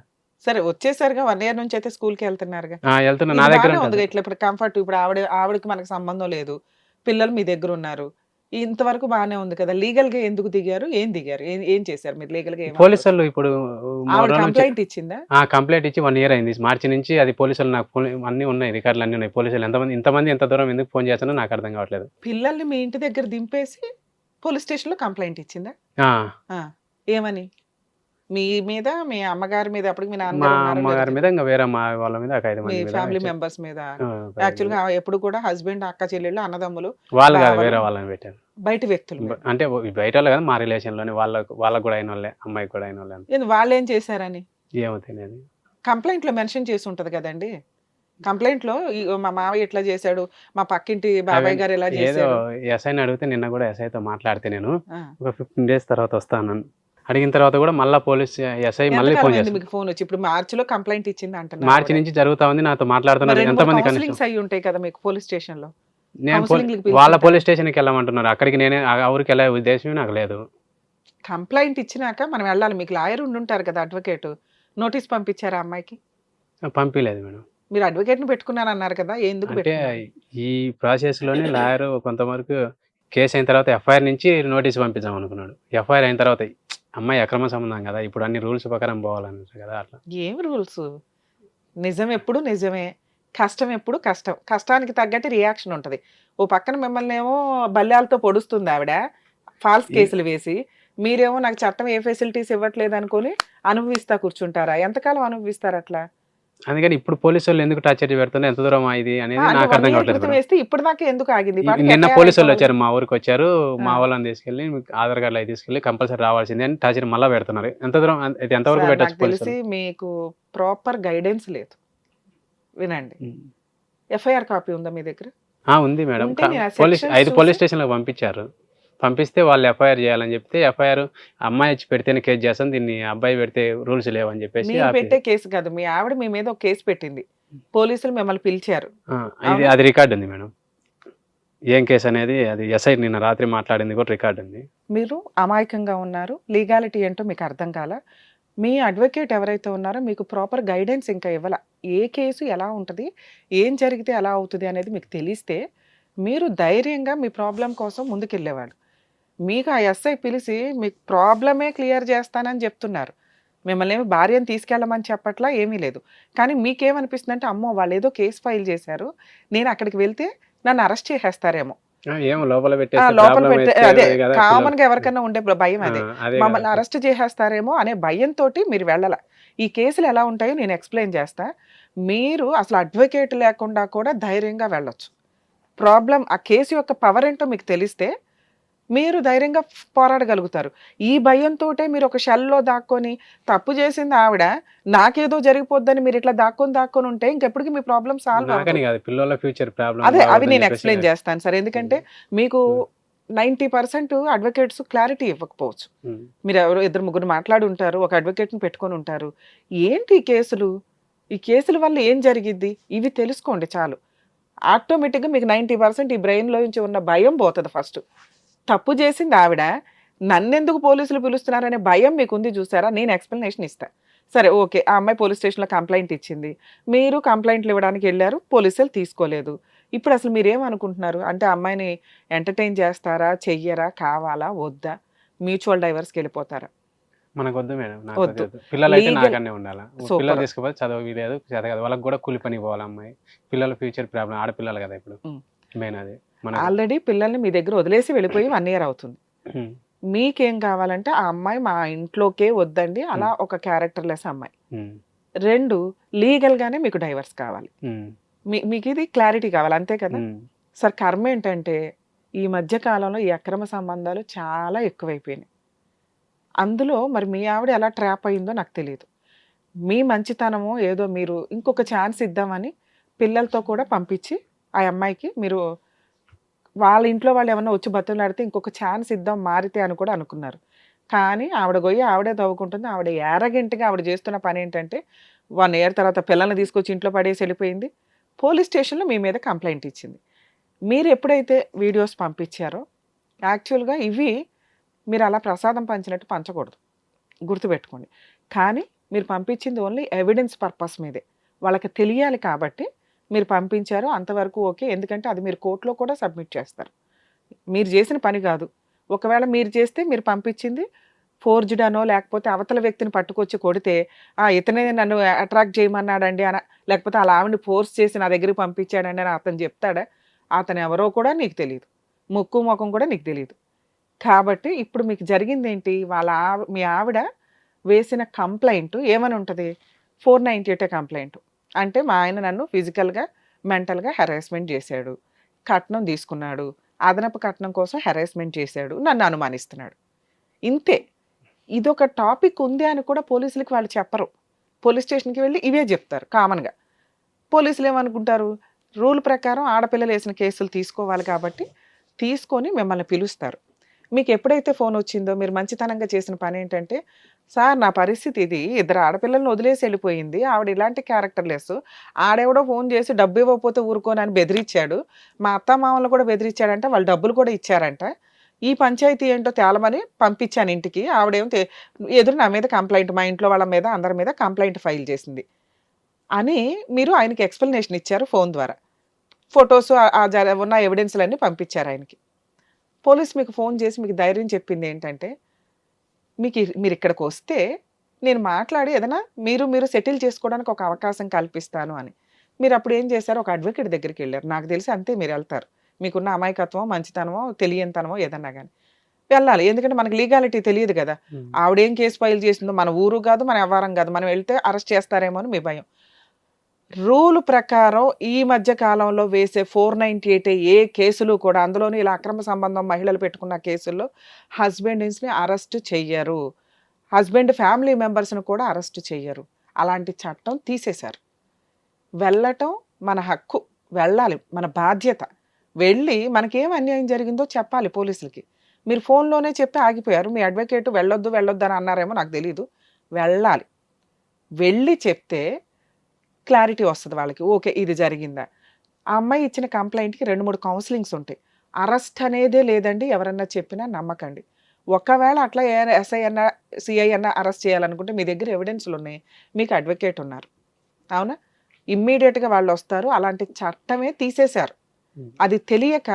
సరే వచ్చేసారుగా 1 ఇయర్ నుంచి అయితే స్కూల్‌కెళ్తున్నారుగా. ఎళ్తున్నా నా ఇది దగ్గర బానే ఉంటది. ఉందిగా. ఇట్లా ఇప్పుడు కంఫర్ట్ ఇప్పుడు ఆవిడకి మనకు సంబంధం లేదు. పిల్లలు మీ దగ్గరున్నారు. ఇంతవరకు బానే ఉంది కదా! లీగల్‌గా ఎందుకు దిగారు? ఏం దిగారు? ఏం చేశారు మీరు లీగల్‌గా ఏం అప్రోచ్? పోలీసోళ్ళు ఇప్పుడు 3 ఆవిడ రోజుల నుంచి కంప్లెయింట్ ఇచ్చిందా? కంప్లెయింట్ ఇచ్చి 1 ఇయర్ అయింది. మార్చి నుంచి అది పోలీసులు నాకు అన్నీ ఉన్నాయి. రికార్డులు అన్నీ ఉన్నాయి. పోలీసులు ఇంతమంది ఇంత దూరం ఎందుకు ఫోన్ చేస్తున్నారో నాకు అర్థం కావట్లేదు. పిల్లల్ని మీ ఇంటి దగ్గర దింపేసి పోలీస్ స్టేషన్‌లో కంప్లెయింట్ ఇచ్చిందా? ఆ! ఆ! ఏమని? మీ మీద, మీ అమ్మగారి మీద అప్పటికి మీ మా నాన్నగారు ఉన్నారో లేదో అమ్మగారి మీద ఇంక వేరే మా వాళ్ళ మీద ఒక 5 మీ మంది మీద ఫ్యామిలీ మెంబర్స్ మీద. ఆ! యాక్చువల్‌గా ఎప్పుడు కూడా హస్బెండ్, అక్క చెల్లెళ్ళు, అన్నదమ్ములు, వాళ్ళు కాదు బావలు, వేరే వాళ్ళని పెట్టాను. బయట వ్యక్తుల మీద. అంటే బయటోళ్ళు కాదు మా రిలేషన్‌లోనే వాళ్ళకి కూడా అయినోళ్ళే. అమ్మాయికి కూడా అయినోళ్ళే. వాళ్ళేం చేశారని? ఏమో తెలియదు. కంప్లెయింట్‌లో మెన్షన్ చేసి ఉంటది కదండీ! కంప్లెయింట్‌లో మా మావయ్య ఇట్లా చేశాడు, మా పక్కింటి బాబాయ్ గారు ఇలా ఏదో చేశారు. ఎస్ఐని అడిగితే నిన్న కూడా ఎస్ఐతో మాట్లాడితే నేను ఆ! ఒక 15 డేస్ తర్వాత వస్తానన్నాను. అడిగిన తర్వాత కూడా మళ్ళా ఎస్ఐ మళ్ళీ ఎంతకాలం ఫోన్ అయింది చేశారు. మీకు ఫోన్ వచ్చి? ఇప్పుడు మార్చిలో కంప్లెయింట్ ఇచ్చింది అంటున్నారు మార్చి ఆవిడ. నుంచి జరుగుతా ఉంది. నాతో మరి మాట్లాడుతున్నారు. 2, 3 ఎంతమంది కనీసం కౌన్సెలింగ్స్ అయ్యి ఉంటాయి కదా మీకు పోలీస్ స్టేషన్‌లో. నేను కౌన్సెలింగ్‌లకి వాళ్ళ పిలిచుంటారు. పోలీస్ స్టేషన్‌కి వెళ్ళమంటున్నారు. అక్కడికి ఆ ఊరికెళ్ళే ఉద్దేశమే నాకు లేదు. కంప్లెయింట్ ఇచ్చినాక మనం వెళ్ళాలి. మీకు లాయర్ ఉండుంటారు కదా అడ్వకేట్. నోటీస్ పంపించారా ఆ అమ్మాయికి? పంపియలేదు మేడం. మీరు అడ్వకేట్‌ని పెట్టుకున్నానన్నారు కదా! ఎందుకు అంటే పెట్టుకున్నారు? ఈ ప్రాసెస్‌లోనే లాయరు కొంతవరకు కేస్ అయిన తర్వాత ఎఫ్ఐఆర్ నుంచి నోటీస్ పంపిద్దాం అనుకున్నాడు. ఎఫ్ఐఆర్ అయిన తర్వాత అమ్మాయి అక్రమ సంబంధం కదా! ఇప్పుడు అన్ని రూల్స్ ప్రకారం పోవాలన్నారు కదా! అట్లా. ఏం రూల్స్? నిజం ఎప్పుడు నిజమే. కష్టం ఎప్పుడు కష్టం. కష్టానికి తగ్గట్టు రియాక్షన్ ఉంటది. ఓ పక్కన మిమ్మల్నేమో బల్యాలతో పొడుస్తుంది ఆవిడ. ఫాల్స్ ఈ కేసులు వేసి. మీరేమో నాకు చట్టం ఏ ఫెసిలిటీస్ ఇవ్వట్లేదనుకోని అనుభవిస్తా కూర్చుంటారా? ఎంతకాలం అనుభవిస్తారు అట్లా? అందుకని ఇప్పుడు పోలీసోళ్ళు ఎందుకు టార్చర్ పెడుతున్నారు? ఎంత దూరం ఇది అనేది అంటే నాకు 1 అర్థం ఇయర్ కావట్లేదు క్రితం మేడం. వేస్తే ఇప్పటిదాకా ఎందుకు ఆగింది? ఈ పాటికి నిన్న ఎఫ్ఐఆర్ పోలీసోళ్ళు అయిపోవాలి. వచ్చారు. మా ఊరికొచ్చారు. ఆ! మా వాళ్ళని తీసుకెళ్ళి మీకు ఆధార్ కార్డులు అవి తీసుకెళ్ళి కంపల్సరీ రావాల్సిందే అని టార్చర్ మళ్ళా పెడుతున్నారు. ఎంత దూరం ఇది ఎంతవరకు సార్ పెట్టొచ్చు నాకు తెలిసి పోలీసోళ్ళు? మీకు ప్రాపర్ గైడెన్స్ లేదు. వినండి. హ్మ్. ఎఫ్ఐఆర్ కాపీ ఉందా మీ దగ్గర? ఉంది మేడం. ఉంటే నేను ఆ 5 సెక్షన్స్ పోలీస్ చూసి స్టేషన్‌లకు పంపించారు. పంపిస్తే వాళ్ళు ఎఫ్ఐఆర్ చేయాలని చెప్తే ఎఫ్ఐఆర్ అమ్మాయి వచ్చి పెడితేనే కేస్ చేస్తాం. దీన్ని అబ్బాయి పెడితే రూల్స్ లేవని చెప్పేసి మీరు ఆపేసి పెట్టే కేసు కాదు. మీ ఆవిడ మీ మీద ఒక కేసు పెట్టింది. పోలీసులు మిమ్మల్ని పిలిచారు. అవునా? అది రికార్డ్ ఉంది మేడం. ఏం కేస్ అనేది అది ఎస్ఐ నిన్న రాత్రి మాట్లాడింది కూడా రికార్డ్ ఉంది. మీరు అమాయకంగా ఉన్నారు. లీగాలిటీ ఏంటో మీకు అర్థం కాల. మీ అడ్వకేట్ ఎవరైతే ఉన్నారో మీకు ప్రాపర్ గైడెన్స్ ఇంకా ఇవ్వాల. ఏ కేసు ఎలా ఉంటది? ఏం జరిగితే ఎలా అవుతది అనేది మీకు తెలిస్తే మీరు ధైర్యంగా మీ ప్రాబ్లమ్ కోసం ముందుకెళ్ళేవాళ్ళు. మీకు ఆ ఎస్ఐ పిలిసి మీకు ప్రాబ్లమే క్లియర్ చేస్తానని చెప్తున్నారు. మిమ్మల్ని ఏమి భార్యని తీసుకెళ్ళమని చెప్పట్లా ఏమీ లేదు. కానీ మీకేమనిపిస్తుందంటే అమ్మో! వాళ్ళేదో కేస్ ఫైల్ చేశారు. నేను అక్కడికి వెళ్తే నన్ను అరెస్ట్ చేసేస్తారేమో. ఏమో లోపల ఆ! పెట్టేస్తే లోపల ప్రాబ్లమ్ పెట్టే అయితే అదే కదా పిల్లలు. కామన్‌గా ఎవరికన్నా ఉండే భయం అదే. అదే మమ్మల్ని కదా. అరెస్ట్ చేసేస్తారేమో అనే భయంతోటి మీరు వెళ్ళాల. ఈ కేసులు ఎలా ఉంటాయో నేను ఎక్స్‌ప్లెయిన్ చేస్తా. మీరు అసలు అడ్వకేట్ లేకుండా కూడా ధైర్యంగా వెళ్ళొచ్చు. ఆ కేసు యొక్క పవర్ ఏంటో మీకు తెలిస్తే మీరు ధైర్యంగా పోరాడగలుగుతారు. ఈ భయంతోటే మీరు ఒక షెల్‌లో దాక్కొని తప్పు చేసింది ఆవిడ, నాకేదో జరిగిపోద్దని మీరు ఇట్లా దాక్కొని ఉంటే ఇంకెప్పటికి మీ ప్రాబ్లమ్ సాల్వ్ అవ్వదు. నాకని కాదు పిల్లల ఫ్యూచర్ ప్రాబ్లమ్ అవి రావద్దని నేను చెప్పేసి ఎక్స్‌ప్లెయిన్ చేస్తాను సార్. ఎందుకంటే మీకు 90% అడ్వకేట్స్ క్లారిటీ ఇవ్వకపోవచ్చు. మీరు ఎవరో ఇద్దరు ముగ్గురు మాట్లాడి ఉంటారు. ఒక అడ్వకేట్‌ని పెట్టుకొని ఉంటారు. ఏంటి ఈ కేసులు? ఈ కేసుల వల్ల ఏం జరిగిద్ది? ఇవి తెలుసుకోండి చాలు. ఆటోమేటిక్‌గా మీకు 90% ఈ బ్రెయిన్‌లో నుంచి ఉన్న భయం పోతది ఫస్ట్. తప్పు చేసింది ఆవిడ. నన్నెందుకు పోలీసులు పిలుస్తున్నారనే భయం మీకుంది చూసారా? నేను ఎక్స్‌ప్లనేషన్ ఇస్తా. సరే ఓకే. ఆ అమ్మాయి పోలీస్ స్టేషన్‌లో కంప్లెయింట్ ఇచ్చింది. మీరు కంప్లెయింట్లు ఇవ్వడానికి ఎళ్లారు. పోలీసులు తీసుకోలేదు. ఇప్పుడు అసలు మీరేమనుకుంటున్నారు? అంటే ఆ అమ్మాయిని ఎంటర్‌టైన్ చేస్తారా? చెయ్యరా? కావాలా? వద్దా? మ్యూచువల్ డైవర్స్‌కి వెళ్ళిపోతారా? మనకొద్దు మేడం. నాకు వద్దు. వద్దు. పిల్లలైతే లీగల్ నాకన్నే ఉండాలా. పిల్లలు సూపర్. తీసుకుపోతే చదవవి లేదు, చదవదు. వాళ్ళకి కూడా కూలి పనికి పోవాలి అమ్మాయి. పిల్లల ఫ్యూచర్ ప్రాబ్లమ్ ఆడపిల్లలు కదా ఇప్పుడు. హ్మ్. మెయిన్ అది. మనకు ఆల్రెడీ పిల్లల్ని మీ దగ్గర వదిలేసి వెళ్ళిపోయి 1 ఇయర్ అవుతుంది. హ్మ్. మీకేం కావాలంటే ఆ అమ్మాయి మా ఇంట్లోకే వద్దండి. అలా హ్మ్. ఒక క్యారెక్టర్‌లెస్ అమ్మాయి. హ్మ్. 2 లీగల్‌గానే మీకు డైవర్స్ కావాలి. హ్మ్. మీకిది క్లారిటీ కావాలి. అంతే కదా! హ్మ్. సార్ కర్మ ఏంటంటే ఈ మధ్య కాలంలో ఈ అక్రమ సంబంధాలు చాలా ఎక్కువైపోయినాయి. అందులో మరి మీ ఆవిడ ఎలా ట్రాప్ అయిందో నాకు తెలీదు. మీ మంచితనమో ఏదో మీరు ఇంకొక ఛాన్స్ ఇద్దామని పిల్లలతో కూడా పంపించి ఆ అమ్మాయికి మీరు వాళ్ళ ఇంట్లో వాళ్ళు ఏమన్నా వచ్చి బతులాడితే ఇంకొక ఛాన్స్ ఇద్దాం మారితే అని కూడా అనుకున్నారు. కానీ ఆవిడ గొయ్యి ఆవిడే తవ్వుకుంటుంది. ఆవిడ యారగెంట్‌గా ఆవిడ చేస్తున్న పని ఏంటంటే 1 ఇయర్ తర్వాత పిల్లల్ని తీసుకొచ్చి ఇంట్లో పడేసి వెళ్ళిపోయింది. పోలీస్ స్టేషన్‌లో మీ మీద కంప్లెయింట్ ఇచ్చింది. మీరు ఎప్పుడైతే వీడియోస్ పంపించారో యాక్చువల్‌గా ఇవి మీరు అలా ప్రసాదం పంచినట్టు పంచకూడదు. గుర్తుపెట్టుకోండి. కానీ మీరు పంపించింది ఓన్లీ ఎవిడెన్స్ పర్పస్ మీదే. వాళ్ళకి తెలియాలి కాబట్టి మీరు పంపించారు. అంతవరకు ఓకే. ఎందుకంటే అది మీరు కోర్టులో కూడా సబ్మిట్ చేస్తారు. మీరు చేసిన పని కాదు. ఒకవేళ మీరు చేస్తే మీరు పంపించింది ఫోర్జ్డ్ అనో లేకపోతే అవతల వ్యక్తిని పట్టుకొచ్చి కొడితే ఇతనే నన్ను అట్రాక్ట్ చేయమన్నాడండి అని, లేకపోతే అలా ఆవిడని ఫోర్స్ చేసి నా దగ్గరికి పంపించాడండి అని అతను చెప్తాడా? అతను ఎవరో కూడా నీకు తెలియదు. ముక్కు ముఖం కూడా నీకు తెలియదు. కాబట్టి ఇప్పుడు మీకు జరిగింది ఏంటి? మీ ఆవిడ వేసిన కంప్లైంట్ ఏమని ఉంటుంది? 498 కంప్లైంట్. అంటే మా ఆయన నన్ను ఫిజికల్‌గా, మెంటల్‌గా హెరాస్మెంట్ చేశాడు. కట్నం తీసుకున్నాడు. అదనపు కట్నం కోసం హెరాస్మెంట్ చేశాడు. నన్ను అనుమానిస్తున్నాడు. ఇంతే. ఇదొక టాపిక్ ఉంది అని కూడా పోలీసులకి వాళ్ళు చెప్పరు. పోలీస్ స్టేషన్‌కి వెళ్ళి ఇవే చెప్తారు కామన్‌గా. పోలీసులు ఏమనుకుంటారు? రూల్ ప్రకారం ఆడపిల్లలు వేసిన కేసులు తీసుకోవాలి కాబట్టి తీసుకొని మిమ్మల్ని పిలుస్తారు. మీకు ఎప్పుడైతే ఫోన్ వచ్చిందో మీరు మంచితనంగా చేసిన పని ఏంటంటే, సార్ నా పరిస్థితి ఇది, 2 ఆడపిల్లల్ని వదిలేసి వెళ్ళిపోయింది, ఆవిడ ఇలాంటి క్యారెక్టర్ లెస్, ఆడెవడో ఫోన్ చేసి డబ్బు ఇవ్వకపోతే ఊరుకోనని బెదిరించాడు, మా అత్తమామలు కూడా బెదిరించాడంట, వాళ్ళు డబ్బులు కూడా ఇచ్చారంట, ఈ పంచాయతీ ఏంటో తేలమని పంపించాను ఇంటికి, ఆవిడేమో ఎదురు నా మీద కంప్లైంట్, మా ఇంట్లో వాళ్ళ మీద అందరి మీద కంప్లైంట్ ఫైల్ చేసింది అని మీరు ఆయనకి ఎక్స్ప్లెనేషన్ ఇచ్చారు ఫోన్ ద్వారా. ఫొటోస్ ఉన్న ఎవిడెన్స్లన్నీ పంపించారు ఆయనకి. పోలీస్ మీకు ఫోన్ చేసి మీకు ధైర్యం చెప్పింది ఏంటంటే, మీరు ఇక్కడికి వస్తే నేను మాట్లాడి ఏదైనా మీరు సెటిల్ చేసుకోవడానికి ఒక అవకాశం కల్పిస్తాను అని. మీరు అప్పుడు ఏం చేశారు? ఒక అడ్వకేట్ దగ్గరికి వెళ్ళారు. నాకు తెలిసి అంతే మీరు వెళ్తారు. మీకున్న అమాయకత్వం, మంచితనమో, తెలియనితనమో ఏదన్నా కానీ వెళ్ళాలి. ఎందుకంటే మనకి లీగాలిటీ తెలియదు కదా. ఆవిడేం కేసు ఫైల్ చేసిందో మన ఊరు కాదు, మన వ్యవహారం కాదు. మనం వెళ్తే అరెస్ట్ చేస్తారేమో అని మీ భయం. రూల్ ప్రకారం ఈ మధ్య కాలంలో వేసే 498 ఏ కేసులు కూడా, అందులోని ఇలా అక్రమ సంబంధం మహిళలు పెట్టుకున్న కేసుల్లో హస్బెండ్స్ని అరెస్ట్ చెయ్యరు. హస్బెండ్ ఫ్యామిలీ మెంబర్స్ని కూడా అరెస్ట్ చెయ్యరు. అలాంటి చట్టం తీసేశారు. వెళ్ళటం మన హక్కు, వెళ్ళాలి, మన బాధ్యత. వెళ్ళి మనకేం అన్యాయం జరిగిందో చెప్పాలి పోలీసులకి. మీరు ఫోన్లోనే చెప్పి ఆగిపోయారు. మీ అడ్వకేట్ వెళ్ళొద్దు అని అన్నారేమో నాకు తెలీదు. వెళ్ళాలి. వెళ్ళి చెప్తే క్లారిటీ వస్తుంది వాళ్ళకి. ఓకే, ఇది జరిగిందా? ఆ అమ్మాయి ఇచ్చిన కంప్లైంట్కి 2-3 కౌన్సిలింగ్స్ ఉంటాయి. అరెస్ట్ అనేదే లేదండి, ఎవరన్నా చెప్పినా నమ్మకండి. ఒకవేళ అట్లా ఎస్ఐ అన్న సిఐ అన్న అరెస్ట్ చేయాలనుకుంటే మీ దగ్గర ఎవిడెన్స్లు ఉన్నాయి, మీకు అడ్వకేట్ ఉన్నారు, అవునా? ఇమ్మీడియట్గా వాళ్ళు వస్తారు. అలాంటి చట్టమే తీసేశారు. అది తెలియక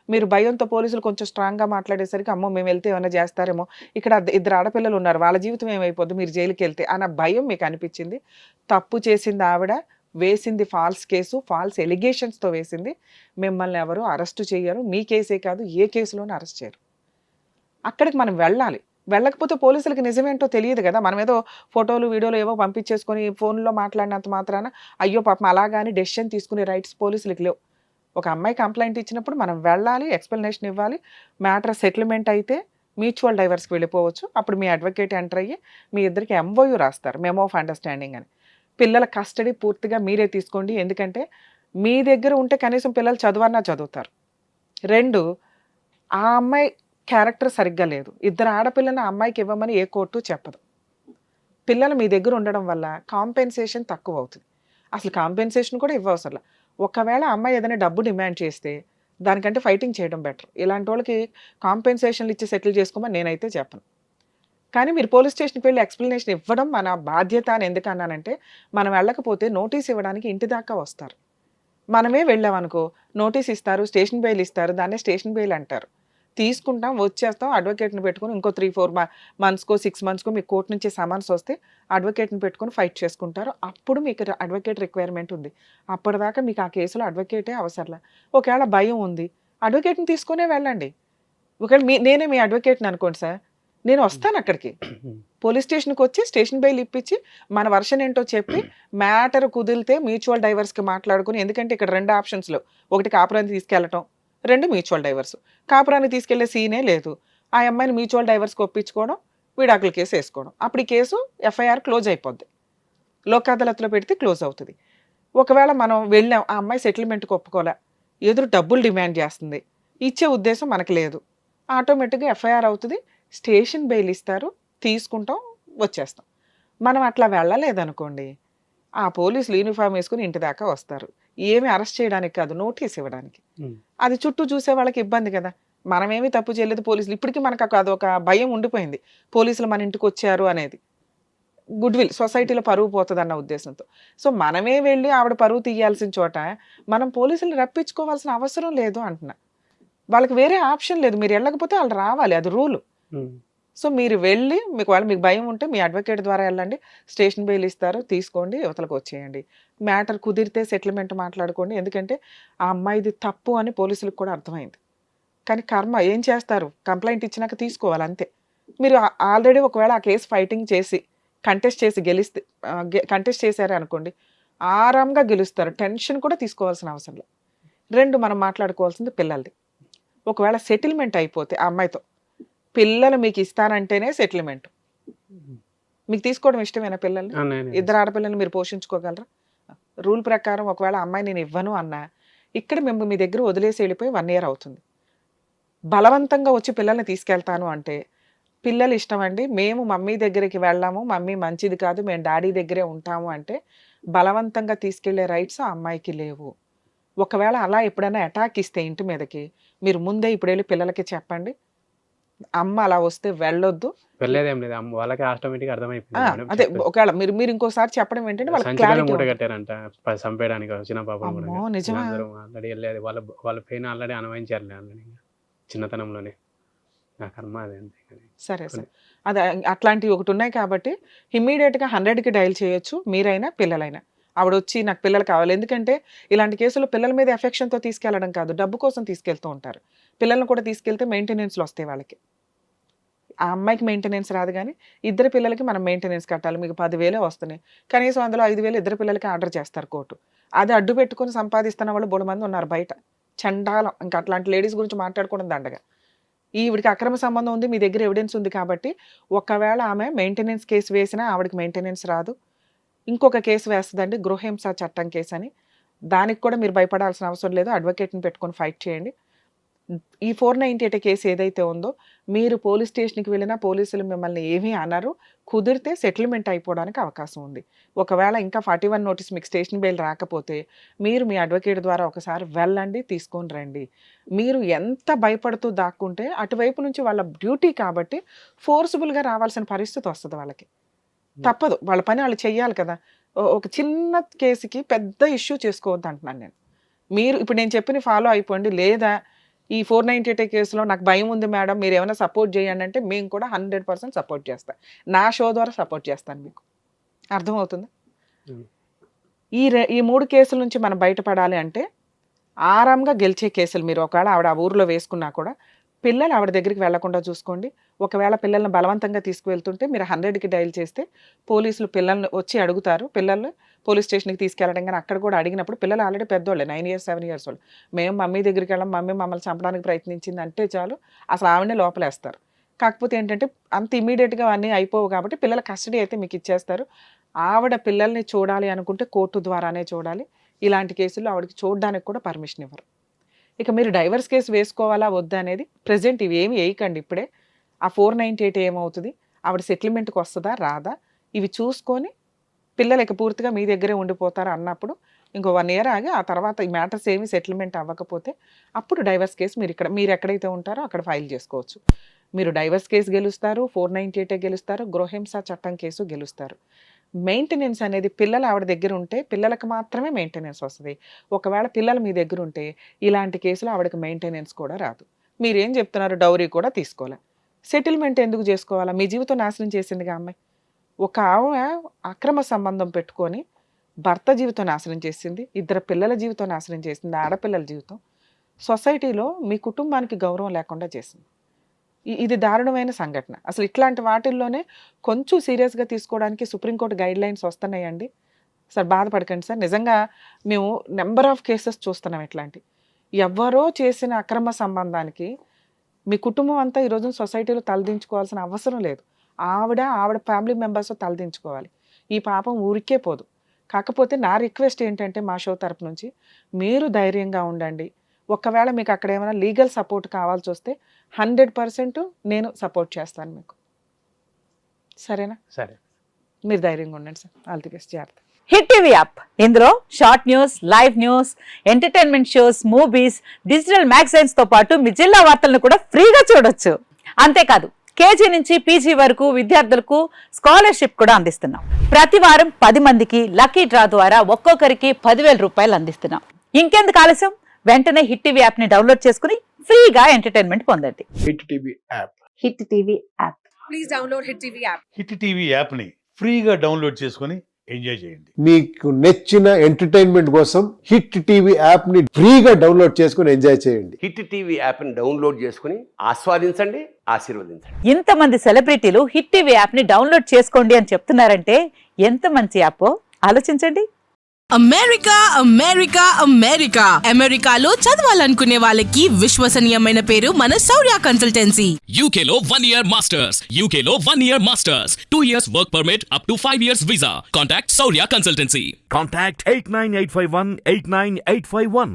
మీరు భయంతో పోలీసులు కొంచెం స్ట్రాంగ్గా మాట్లాడేసరికి అమ్మో మేము వెళ్తే ఏమైనా చేస్తారేమో, ఇక్కడ 2 ఆడపిల్లలు ఉన్నారు, వాళ్ళ జీవితం ఏమైపోద్ది మీరు జైలుకి వెళ్తే అన్న భయం మీకు అనిపించింది. తప్పు చేసింది ఆవిడ, వేసింది ఫాల్స్ కేసు, ఫాల్స్ ఎలిగేషన్స్తో వేసింది. మిమ్మల్ని ఎవరు అరెస్టు చేయరు. మీ కేసే కాదు, ఏ కేసులోనూ అరెస్ట్ చేయరు. అక్కడికి మనం వెళ్ళాలి. వెళ్ళకపోతే పోలీసులకి నిజమేంటో తెలియదు కదా. మనం ఏదో ఫోటోలు వీడియోలు ఏవో పంపించేసుకొని ఫోన్లో మాట్లాడినంత మాత్రాన అయ్యో పాపం అలాగాని డెసిషన్ తీసుకునే రైట్స్ పోలీసులకి లేవు. ఒక అమ్మాయి కంప్లైంట్ ఇచ్చినప్పుడు మనం వెళ్ళాలి, ఎక్స్ప్లెనేషన్ ఇవ్వాలి. మ్యాటర్ సెటిల్మెంట్ అయితే మ్యూచువల్ డైవర్స్కి వెళ్ళిపోవచ్చు. అప్పుడు మీ అడ్వకేట్ ఎంటర్ అయ్యి మీ ఇద్దరికి MOU రాస్తారు, మెమో ఆఫ్ అండర్స్టాండింగ్ అని. పిల్లల కస్టడీ పూర్తిగా మీరే తీసుకోండి. ఎందుకంటే మీ దగ్గర ఉంటే కనీసం పిల్లలు చదువన్నా చదువుతారు. 2, ఆ అమ్మాయి క్యారెక్టర్ సరిగ్గా లేదు. 2 ఆడపిల్లని ఆ అమ్మాయికి ఇవ్వమని ఏ కోర్టు చెప్పదు. పిల్లలు మీ దగ్గర ఉండడం వల్ల కాంపెన్సేషన్ తక్కువ అవుతుంది. అసలు కాంపెన్సేషన్ కూడా ఇవ్వవసరం. ఒకవేళ అమ్మాయి ఏదైనా డబ్బు డిమాండ్ చేస్తే దానికంటే ఫైటింగ్ చేయడం బెటర్. ఇలాంటి వాళ్ళకి కాంపెన్సేషన్లు ఇచ్చి సెటిల్ చేసుకోమని నేనైతే చెప్పను. కానీ మీరు పోలీస్ స్టేషన్కి వెళ్ళి ఎక్స్ప్లెనేషన్ ఇవ్వడం మన బాధ్యత అని ఎందుకు అన్నానంటే, మనం వెళ్ళకపోతే నోటీస్ ఇవ్వడానికి ఇంటి దాకా వస్తారు. మనమే వెళ్ళామనుకో నోటీస్ ఇస్తారు, స్టేషన్ బెయిల్ ఇస్తారు, దాన్నే స్టేషన్ బెయిల్ అంటారు. తీసుకుంటాం, వచ్చేస్తాం, అడ్వకేట్ని పెట్టుకుని ఇంకో 3-4 మంత్స్కో 6 మంత్స్కో మీకు కోర్టు నుంచి సమన్స్ వస్తే అడ్వకేట్ని పెట్టుకుని ఫైట్ చేసుకుంటారు. అప్పుడు మీకు అడ్వకేట్ రిక్వైర్మెంట్ ఉంది. అప్పటిదాకా మీకు ఆ కేసులో అడ్వకేటే అవసరంలా. ఒకవేళ భయం ఉంది, అడ్వకేట్ని తీసుకునే వెళ్ళండి. ఒకవేళ నేనే మీ అడ్వకేట్ని అనుకోండి సార్, నేను వస్తాను అక్కడికి. పోలీస్ స్టేషన్కి వచ్చి స్టేషన్ బెయిల్ ఇప్పించి మన వర్షన్ ఏంటో చెప్పి మ్యాటర్ కుదిరితే మ్యూచువల్ డైవర్స్కి మాట్లాడుకుని, ఎందుకంటే ఇక్కడ 2 ఆప్షన్స్లో, ఒకటి కాపురాన్ని తీసుకెళ్ళటం, 2 మ్యూచువల్ డైవర్స్. కాపురాన్ని తీసుకెళ్లే సీనే లేదు. ఆ అమ్మాయిని మ్యూచువల్ డైవర్స్కి ఒప్పించుకోవడం, విడాకుల కేసు వేసుకోవడం. అప్పుడు ఈ కేసు FIR క్లోజ్ అయిపోద్ది. లోక్ అదాలత్లో పెడితే క్లోజ్ అవుతుంది. ఒకవేళ మనం వెళ్ళాం, ఆ అమ్మాయి సెటిల్మెంట్కి ఒప్పుకోలే, ఎదురు డబ్బులు డిమాండ్ చేస్తుంది, ఇచ్చే ఉద్దేశం మనకు లేదు. ఆటోమేటిక్గా ఎఫ్ఐఆర్ అవుతుంది, స్టేషన్ బెయిల్ ఇస్తారు, తీసుకుంటాం, వచ్చేస్తాం. మనం అట్లా వెళ్ళలేదనుకోండి, ఆ పోలీసులు యూనిఫామ్ వేసుకుని ఇంటి దాకా వస్తారు. ఏమి అరెస్ట్ చేయడానికి కాదు, నోటీస్ ఇవ్వడానికి. అది చుట్టూ చూసే వాళ్ళకి ఇబ్బంది కదా. మనమేమి తప్పు చేయలేదు, పోలీసులు ఇప్పటికీ మనకు అదొక భయం ఉండిపోయింది, పోలీసులు మన ఇంటికి వచ్చారు అనేది. గుడ్ విల్, సొసైటీలో పరువు పోతుంది అన్న ఉద్దేశంతో. సో మనమే వెళ్ళి ఆవిడ పరువు తీయాల్సిన చోట మనం పోలీసులు రప్పించుకోవాల్సిన అవసరం లేదు అంటున్నా. వాళ్ళకి వేరే ఆప్షన్ లేదు, మీరు వెళ్ళకపోతే వాళ్ళు రావాలి, అది రూలు. సో మీరు వెళ్ళి మీకు భయం ఉంటే మీ అడ్వకేట్ ద్వారా వెళ్ళండి, స్టేషన్ బెయిల్ ఇస్తారు, తీసుకోండి, యువతలకు వచ్చేయండి. మ్యాటర్ కుదిరితే సెటిల్మెంట్ మాట్లాడుకోండి. ఎందుకంటే ఆ అమ్మాయిది తప్పు అని పోలీసులకు కూడా అర్థమైంది. కానీ కర్మ ఏం చేస్తారు, కంప్లైంట్ ఇచ్చినాక తీసుకోవాలి అంతే. మీరు ఆల్రెడీ ఒకవేళ ఆ కేసు ఫైటింగ్ చేసి కంటెస్ట్ చేసి గెలిస్తే, కంటెస్ట్ చేశారే అనుకోండి, ఆరాంగా గెలుస్తారు, టెన్షన్ కూడా తీసుకోవాల్సిన అవసరం లేదు. రెండు, మనం మాట్లాడుకోవాల్సింది పిల్లలది. ఒకవేళ సెటిల్మెంట్ అయిపోతే ఆ అమ్మాయితో, పిల్లలు మీకు ఇస్తానంటేనే సెటిల్మెంట్. మీకు తీసుకోవడం ఇష్టమేనా పిల్లల్ని? ఇద్దరు ఆడపిల్లల్ని మీరు పోషించుకోగలరా? రూల్ ప్రకారం ఒకవేళ అమ్మాయి నేను ఇవ్వను అన్నా, ఇక్కడ మేము మీ దగ్గర వదిలేసి వెళ్ళిపోయి 1 year అవుతుంది. బలవంతంగా వచ్చి పిల్లల్ని తీసుకెళ్తాను అంటే, పిల్లలు ఇష్టం అండి, మేము మమ్మీ దగ్గరికి వెళ్ళాము, మమ్మీ మంచిది కాదు, మేము డాడీ దగ్గరే ఉంటాము అంటే బలవంతంగా తీసుకెళ్లే రైట్స్ ఆ అమ్మాయికి లేవు. ఒకవేళ అలా ఎప్పుడైనా అటాక్ ఇస్తే ఇంటి మీదకి, మీరు ముందే ఇప్పుడు వెళ్ళి పిల్లలకి చెప్పండి, అమ్మ అలా వస్తే వెళ్ళొద్దు. వెళ్ళేదేం లేదు, వాళ్ళకి ఆటోమేటిక్ అర్థమైపోయింది. అదే ఒకవేళ మీరు ఇంకోసారి చెప్పడం ఏంటంటే వాళ్ళకి క్లారిటీ మూట కట్టారంట చంపేయడానికి చిన్న పాప. నిజమా? ఆల్రెడీ వెళ్ళేది, వాళ్ళ పెయిన్ ఆల్రెడీ అనుభవించారు ఆల్రెడీ చిన్నతనంలోనే. నా కర్మ అదే అంతే. సరే సార్, అదే అట్లాంటివి ఒకటి ఉన్నాయి కాబట్టి ఇమ్మీడియట్గా 100కి డైల్ చేయొచ్చు, మీరైనా పిల్లలైనా. ఆవిడ వచ్చి నాకు పిల్లలు కావాలి, ఎందుకంటే ఇలాంటి కేసులు పిల్లల మీద ఎఫెక్షన్తో తీసుకెళ్లడం కాదు, డబ్బు కోసం తీసుకెళ్తూ ఉంటారు. పిల్లల్ని కూడా తీసుకెళ్తే మెయింటెనెన్స్లు వస్తాయి వాళ్ళకి. ఆ అమ్మాయికి మెయింటెనెన్స్ రాదు, కానీ ఇద్దరు పిల్లలకి మనం మెయింటెనెన్స్ కట్టాలి. మీకు 10,000 వస్తున్నాయి, కనీసం అందులో 5,000 ఇద్దరు పిల్లలకి ఆర్డర్ చేస్తారు కోర్టు. అది అడ్డు పెట్టుకుని సంపాదిస్తున్న వాళ్ళు 3 మంది ఉన్నారు బయట, చండాలం. ఇంకా అట్లాంటి లేడీస్ గురించి మాట్లాడుకోవడం దండగా. ఈవిడికి అక్రమ సంబంధం ఉంది, మీ దగ్గర ఎవిడెన్స్ ఉంది కాబట్టి ఒకవేళ ఆమె మెయింటెనెన్స్ కేసు వేసినా ఆవిడకి మెయింటెనెన్స్ రాదు. ఇంకొక కేసు వేస్తుందండి, గృహహింస చట్టం కేసు అని. దానికి కూడా మీరు భయపడాల్సిన అవసరం లేదు, అడ్వకేట్ని పెట్టుకొని ఫైట్ చేయండి. ఈ 498 కేసు ఏదైతే ఉందో, మీరు పోలీస్ స్టేషన్కి వెళ్ళినా పోలీసులు మిమ్మల్ని ఏమీ అనరు, కుదిరితే సెటిల్మెంట్ అయిపోవడానికి అవకాశం ఉంది. ఒకవేళ ఇంకా 41 నోటీస్ మీకు స్టేషన్ బెయిల్ రాకపోతే మీరు మీ అడ్వకేట్ ద్వారా ఒకసారి వెళ్ళండి, తీసుకొని రండి. మీరు ఎంత భయపడుతూ దాక్కుంటే అటువైపు నుంచి వాళ్ళ డ్యూటీ కాబట్టి ఫోర్సిబుల్గా రావాల్సిన పరిస్థితి వస్తుంది వాళ్ళకి. తప్పదు, వాళ్ళ పని వాళ్ళు చెయ్యాలి కదా. ఒక చిన్న కేసుకి పెద్ద ఇష్యూ చేసుకోవద్దు అంటున్నాను నేను. మీరు ఇప్పుడు నేను చెప్పిన ఫాలో అయిపోండి, లేదా ఈ 498 కేసులో నాకు భయం ఉంది మేడం, మీరు ఏమైనా సపోర్ట్ చేయండి అంటే మేము కూడా 100% సపోర్ట్ చేస్తాం. నా షో ద్వారా సపోర్ట్ చేస్తాను, మీకు అర్థమవుతుంది. ఈ 3 కేసుల నుంచి మనం బయటపడాలి అంటే ఆరాంగా గెలిచే కేసులు. మీరు ఒకవేళ ఆవిడ ఆ ఊరిలో వేసుకున్నా కూడా పిల్లలు ఆవిడ దగ్గరికి వెళ్లకుండా చూసుకోండి. ఒకవేళ పిల్లల్ని బలవంతంగా తీసుకువెళ్తుంటే మీరు 100కి డైల్ చేస్తే పోలీసులు పిల్లల్ని వచ్చి అడుగుతారు. పిల్లల్ని పోలీస్ స్టేషన్కి తీసుకెళ్ళడం, కానీ అక్కడ కూడా అడిగినప్పుడు పిల్లలు ఆల్రెడీ పెద్దోళ్ళే, 9 years 7 years వాళ్ళు. మేము మమ్మీ దగ్గరికి వెళ్ళాం, మమ్మీ మమ్మల్ని చంపడానికి ప్రయత్నించింది అంటే చాలు, అసలు ఆవిడనే లోపలేస్తారు. కాకపోతే ఏంటంటే అంత ఇమీడియట్గా అన్నీ అయిపోవు కాబట్టి పిల్లల కస్టడీ అయితే మీకు ఇచ్చేస్తారు. ఆవిడ పిల్లల్ని చూడాలి అనుకుంటే కోర్టు ద్వారానే చూడాలి. ఇలాంటి కేసుల్లో ఆవిడకి చూడడానికి కూడా పర్మిషన్ ఇవ్వరు. ఇక మీరు డైవర్స్ కేసు వేసుకోవాలా వద్దా అనేది ప్రెజెంట్ ఇవి ఏమి వేయకండి. ఇప్పుడే ఆ 498 ఏమవుతుంది, ఆవిడ సెటిల్మెంట్కి వస్తుందా రాదా, ఇవి చూసుకొని పిల్లలు ఇక పూర్తిగా మీ దగ్గరే ఉండిపోతారు అన్నప్పుడు ఇంకో 1 year ఆగి ఆ తర్వాత ఈ మ్యాటర్స్ ఏమి సెటిల్మెంట్ అవ్వకపోతే అప్పుడు డైవర్స్ కేసు మీరు ఎక్కడైతే ఉంటారో అక్కడ ఫైల్ చేసుకోవచ్చు. మీరు డైవర్స్ కేసు గెలుస్తారు, 498 గెలుస్తారు, గృహహింస చట్టం కేసు గెలుస్తారు. మెయింటెనెన్స్ అనేది పిల్లలు ఆవిడ దగ్గర ఉంటే పిల్లలకు మాత్రమే మెయింటెనెన్స్ వస్తుంది. ఒకవేళ పిల్లలు మీ దగ్గర ఉంటే ఇలాంటి కేసులో ఆవిడకి మెయింటెనెన్స్ కూడా రాదు. మీరేం చెప్తున్నారు, డౌరీ కూడా తీసుకోవాలి. సెటిల్మెంట్ ఎందుకు చేసుకోవాలా? మీ జీవితం నాశనం చేసిందిగా అమ్మాయి. ఒక ఆవిడ అక్రమ సంబంధం పెట్టుకొని భర్త జీవితం నాశనం చేసింది, 2 పిల్లల జీవితం నాశనం చేసింది, ఆడపిల్లల జీవితం. సొసైటీలో మీ కుటుంబానికి గౌరవం లేకుండా చేసింది. ఇది దారుణమైన సంఘటన. అసలు ఇట్లాంటి వాటిల్లోనే కొంచెం సీరియస్గా తీసుకోవడానికి సుప్రీంకోర్టు గైడ్ లైన్స్ వస్తున్నాయండి. సార్ బాధపడకండి సార్, నిజంగా మేము నెంబర్ ఆఫ్ కేసెస్ చూస్తున్నాం ఇట్లాంటి. ఎవరో చేసిన అక్రమ సంబంధానికి మీ కుటుంబం అంతా ఈరోజు సొసైటీలో తలదించుకోవాల్సిన అవసరం లేదు. ఆవిడ ఫ్యామిలీ మెంబర్స్ తలదించుకోవాలి. ఈ పాపం ఊరికే పోదు. కాకపోతే నా రిక్వెస్ట్ ఏంటంటే మా షో తరపు నుంచి మీరు ధైర్యంగా ఉండండి. ఒకవేళ మీకు అక్కడ ఏమైనా లీగల్ సపోర్ట్ కావాల్సి వస్తే 100% నేను సపోర్ట్ చేస్తాను మీకు. సరేనా? సరే. మీరు ధైర్యంగా ఉండండి సార్. All the best. జాగ్రత్త. హిట్ టీవీ యాప్, ఇందులో short news, live news, entertainment shows, movies, digital magazines తో పాటు మీ జిల్లా వార్తలను కూడా ఫ్రీగా చూడొచ్చు. అంతేకాదు కేజీ నుంచి పీజీ వరకు విద్యార్థులకు స్కాలర్షిప్ కూడా అందిస్తున్నాం. ప్రతి వారం 10 మందికి లక్కీ డ్రా ద్వారా ఒక్కొక్కరికి 10,000 రూపాయలు అందిస్తున్నాం. ఇంకెందుకు ఆలస్యం, వెంటనే హిట్ టీవీ యాప్ ని డౌన్లోడ్ చేసుకుని ఫ్రీగా ఎంటర్టైన్మెంట్ పొందండి. Hit TV app. Hit TV app. Please download Hit TV app. Hit TV యాప్ని ఫ్రీగా డౌన్లోడ్ చేసుకొని ఎంజాయ్ చేయండి. మీకు నచ్చిన ఎంటర్టైన్మెంట్ కోసం హిట్ టీవీ యాప్ ని ఫ్రీగా డౌన్లోడ్ చేసుకుని ఎంజాయ్ చేయండి. హిట్ టీవీ యాప్ని డౌన్లోడ్ చేసుకుని ఆస్వాదించండి, ఆశీర్వదించండి. ఇంతమంది సెలబ్రిటీలు హిట్ టీవీ యాప్ ని డౌన్లోడ్ చేసుకోండి అని చెప్తున్నారంటే ఎంత మంచి యాప్ ఆలోచించండి. అమెరికా అమెరికా అమెరికా అమెరికాలో చదవాలనుకునే వాళ్ళకి విశ్వసనీయమైన పేరు మన శౌర్య కన్సల్టెన్సీ. UK లో 1 year masters. UK లో 1 year masters. 2 years work permit up to 5 years visa. Contact Saurya Consultancy. Contact 89851 89851.